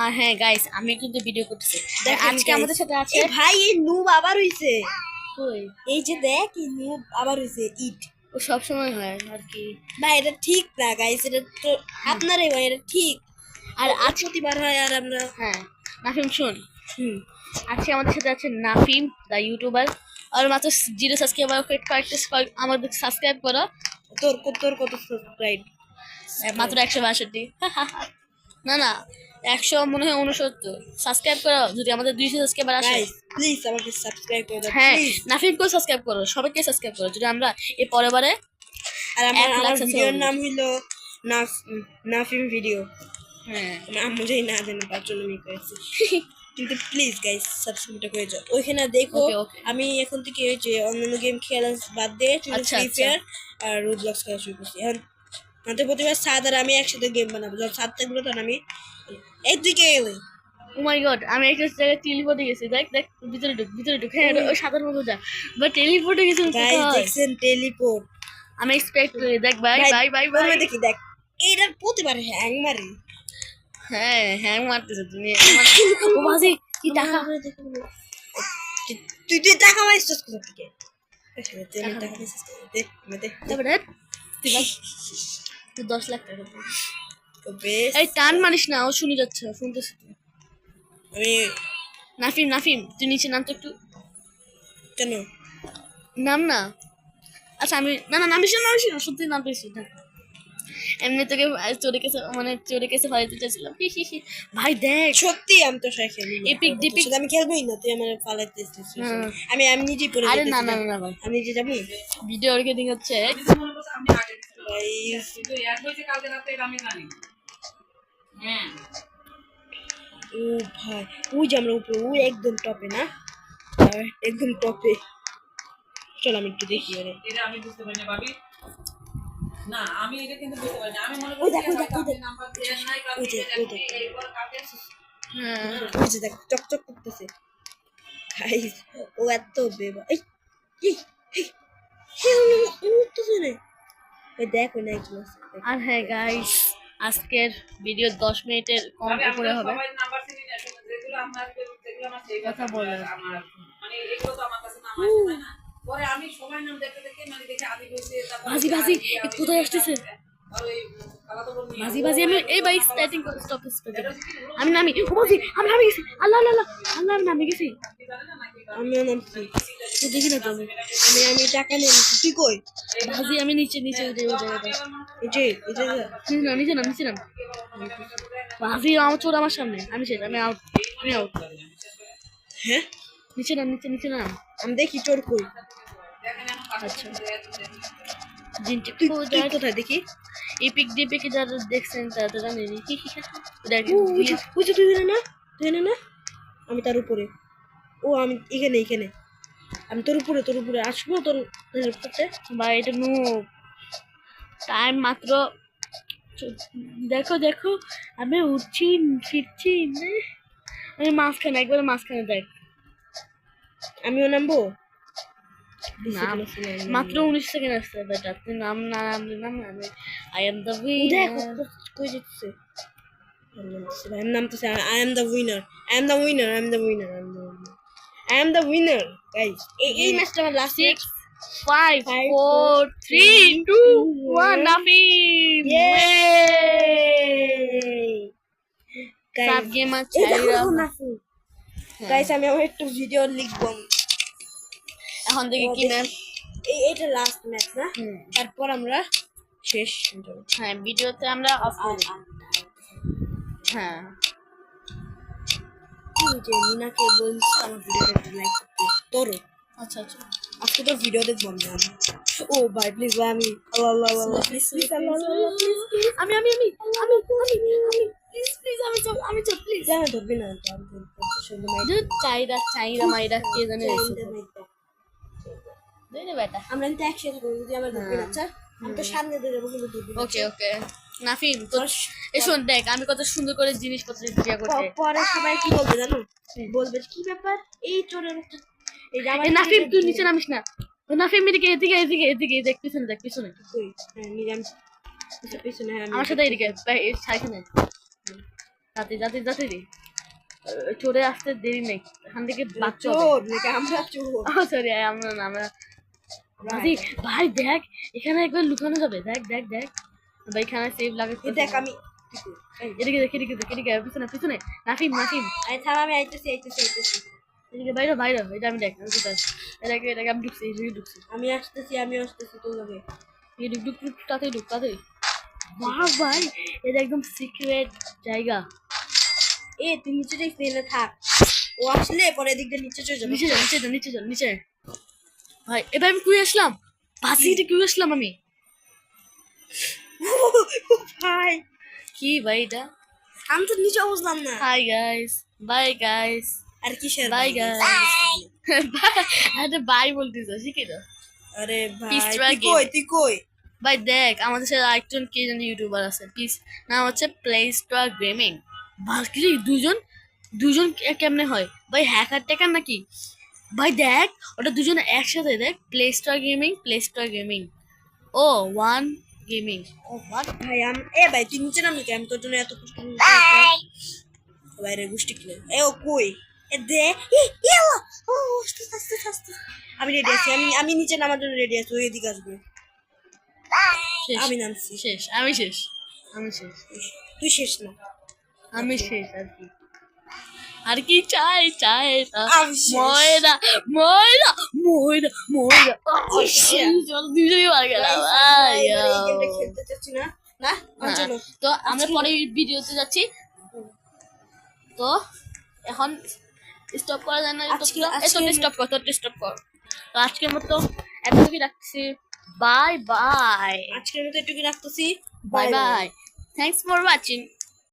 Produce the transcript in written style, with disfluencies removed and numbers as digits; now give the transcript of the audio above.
আর হ্যাঁ গাইস, আমি কিন্তু ভিডিও করতেছি। আজকে আমাদের সাথে আছে ভাই এই নুব আবার হইছে। কই এই যে দেখ এই নুব আবার হইছে ইট। ও সব সময় হয় আর কি ভাই এটা ঠিক না গাইস, এটা তো আপনারই ভাই, এটা ঠিক। আর আর আজ প্রতিবার হয় আর আমরা হ্যাঁ নাফিম শোন, আজকে আমাদের সাথে আছে নাফিম দা ইউটিউবার। আর মাত্র 0 সাবস্ক্রাইবার, আমাদের সাবস্ক্রাইব করো। তোর কত সাবস্ক্রাইব? মাত্র 162। না না, 100 মনে হয় 69 সাবস্ক্রাইব করো। যদি আমাদের 200 সাবস্ক্রাইবার আসে গাইস প্লিজ আমাকে সাবস্ক্রাইব করে দাও হ্যাঁ, প্লিজ। নাফিমকেও সাবস্ক্রাইব করো, সবাইকে সাবস্ক্রাইব করো। যদি আমরা এই পরের বারে আর আমার 1 লাখ ভিডিওর নাম হইলো নাফিম ভিডিও। হ্যাঁ আমি যাই না জানি তার জন্য আমি করেছি। কিন্তু প্লিজ গাইস সাবস্ক্রাইবটা করে যাও। ওইখানে দেখো ওকে ওকে আমি এখন থেকে যে অন্যান্য গেম খেলা বাদ দিয়ে আচ্ছা ফ্রি আচ্ছা ফায়ার আর রোডব্লক্স খেলা শুরু করছি। এখন আমাদের প্রতিবার সাদ আর আমি একসাথে গেম বানাবো। যখন সাদ থাকলো তখন আমি এই তুই কে এলে? ও মাই গড, আমি একটা জায়গায় টেলিপোর্টে গেছি। দেখ দেখ, ভিতরে ঢুক। হ্যাঁ ওই সাদার মতো যা, বাট টেলিপোর্টে গেছি গাইস দেখছেন টেলিপোর্ট? আমি এক্সপেক্ট করি। দেখ ভাই ভাই ভাই ভাই দেখি দেখ এইটার প্রতিবার হ্যাং মারি। হ্যাঁ হ্যাং মারতেছে তুমি। ও বাজি কি টাকা, তুই টাকা পাইছিস কোথা থেকে? টাকা পাইছিস দে দে। তারপরে তুই ভাই তুই 10 লাখ টাকা দে। তো বেশ এই টান মারিস না, ও শুনে যাচ্ছে, শুনতেছে। আমি নাফিম নাফিম তুই নিচে নাম তো একটু, কেন নাম না। আচ্ছা আমি না না নামিস না সত্যি নাম পেয়েছি না। এমনি তোকে চোরে কেসে ফালাইতে চাইছিলাম। ভাই দেখ সত্যি আমি তো শেখে এপিক ডিপিক। আমি খেলবোই না, তুই আমার ফালাইতেছিস। আমি নিজেই পড়ে আরে যেতেছি। না না না ভাই, আমি নিজে যাবো। ভিডিও রেকর্ডিং হচ্ছে। ও ভাই ওই যে আমরা উপরে, ওই একদম টপে না, একদম টপে। চল আমি একটু দেখি। আরে এটা আমি বুঝতে পারি না ভাবি। না আমি এটা কিন্তু বুঝতে পারি না। আমি মনে ওই করি দেখো দেখো নাম্বার দেন নাই ওই যে এইবার কাটে। হ্যাঁ ওই যে দেখ চকচক করতেছে। গাইস ও এত বেবা। এই এই উঠতেছে না। ওই দেখ ওই না একজন আছে। আর হ্যাঁ গাইস, আজকের ভিডিও 10 মিনিটের কম উপরে হবে। সবাই নাম্বার চিনি না, যেগুলো আমার সেই কথা বলে আমার মানে এগুলো তো আমার কাছে নাম আসে না। পরে আমি সবার নাম দেখতে দেখতে মানে দেখে আদি কইছে, তারপর বাজি বাজি কোথায় আসতেছে? আর ওই খালাতো বোন নিয়ে বাজি বাজি আমি এই ভাই স্টার্টিং স্টপ আমি নামি। ও বাজি আমি নামি গেছি। আল্লাহ আল্লাহ আল্লাহ আল্লাহ, আমি নামি গেছি। আমিও নামছি। তুই দেখি না তো আমি আমি টাকা নিয়ে নিচ্ছি। তুই কই? বাজি আমি নিচে নিচে উঠে উঠে এই যে নিচে নাম বাজি আমার চোর আমার সামনে। আমি শেষ, আমি আউট, আমি আউট। হ্যাঁ নিচে নাম। আমি দেখি তোর কই। আচ্ছা জিনটি তুই কোথায় দেখি? এপিক ডিপিকে যারা দেখছেন তারা তো জানেনি। ওই যে তুই না আমি তার উপরে। ও আমি এখানে আমি তোর উপরে আসবো তোর করতে। বা এটা নো টাইম মাত্র। দেখো দেখো আমি উঠছি ফিরছি, আমি মাঝখানে একবারে মাঝখানে দেখ। আমিও নামবো। মাত্র 19 সেকেন্ড আসছে বেটা, তুই নাম না আমি আই এম দ্য দেখ উইনার। কই যাচ্ছে? আমি নামতেছি। I am the winner guys. এই ম্যাচটা আমার লাস্ট 6 5 4 3 2 1 নাফিম সাব গেম আছে। গাইস আমি আমার একটু ভিডিও লিখবো এখন থেকে কি ম্যাম? এইটা লাস্ট ম্যাচ না, তারপর আমরা শেষ। হ্যাঁ ভিডিওতে আমরা অফ করি। হ্যাঁ যে মিনাকে বলছি আমার ভিডিওটা লাইক করতে। তোর আচ্ছা আচ্ছা আজকে তো ভিডিও দেখবো আমি। ও ভাই প্লিজ ভাই, আমি আল্লাহ প্লিজ আমি প্লিজ জানা ধরবি না তো। আমি চাইরা মাইরা কে জানে বেটা। আমরা কিন্তু একসাথে করবো, যদি আমার ধরবি না। আচ্ছা আমি তো সামনে দিয়ে যাবো কিন্তু ধরবি না। ওকে ওকে নাফিম তো শোন, দেখ আমি কত সুন্দর করে জিনিসপত্র দিয়া করতে। পরে সবাই কি বলবে জানো? বলবে কি ব্যাপার এই চোরের একটা। এই যে আমার নাফিম তুই নিচে নামিস না। নাফিম এদিকে দেখ, পিছনে দেখ, পিছনে কই? হ্যাঁ নিজাম পিছনে। হ্যাঁ আমার সাথে এদিকে সাইকেল। যাতে রে চলে আসতে দেরি নেই, এখান থেকে বাচ্চা চোর নাকি আমরা চোর? সরি আমরা ভাই দেখ এখানে একবার লুকানো যাবে, দেখ ভাই এখানে সেভ লাগে। এই দেখ আমি এদিকে পিছনে নাফিম আই থাম, আমি আইতেছি। এদিকে বাইরে এটা আমি দেখ আমি কোথায়, এটাকে আমি ঢুকছি আমি আসতেছি তোর লগে। এই ঢুক তাড়াতাড়ি বাহ ভাই এটা একদম সিক্রেট জায়গা। এ তুই নিচে যাইস না, থাক। ও আসলে পরে এদিক দিয়ে নিচে চলে যাবে। নিচে চল ভাই এবার আমি কুয়ে আসলাম, বাসিতে কুয়ে আসলাম আমি। ভাই কি ভাই এটা? আমি তো নিচে বুঝলাম না। হাই গাইস, বাই গাইস, আর কিসের বাই গাইস। আরে বাই বলতেছ শিখে দাও। আরে ভাই পিস্ট্রা তুই কই? ভাই দেখ আমাদের সাথে আরেকজন কে জানি ইউটিউবার আছে, প্লিজ নাম হচ্ছে প্লে স্টোর গেমিং। বাকি দুজন কেমনে হয় ভাই, হ্যাকার ট্যাকার নাকি? ভাই দেখ ওটা দুজন একসাথে, দেখ প্লে স্টোর গেমিং ও ওয়ান গেমিং। ও হোয়াট ভাই ভাই তুই নিচে নামলি কেন? আমি তোর জন্য এত কষ্ট করে বাইরে গোষ্ঠী কিনে। ও কই? এ দে ও আস্তে। আমি রেডি আছি, আমি নিচে নামার জন্য রেডি আছি। ওই এদিকে আসবে। আমি নামছি। আমি শেষ তুই শেষ না, আমি শেষ আর কি চাই আমি শেষ। ময়রা দুজনেই মার গেলাম। এই গেমটা খেলতে চাচ্ছি না। না চলো তো আমরা পরে ভিডিওতে যাচ্ছি, তো এখন স্টপ করা যায় না। স্টপ কর তো আজকের মতো এতটুকুই রাখছি। বাই আজকের মতো এটুকু রাখতেছি। By thanks for watching.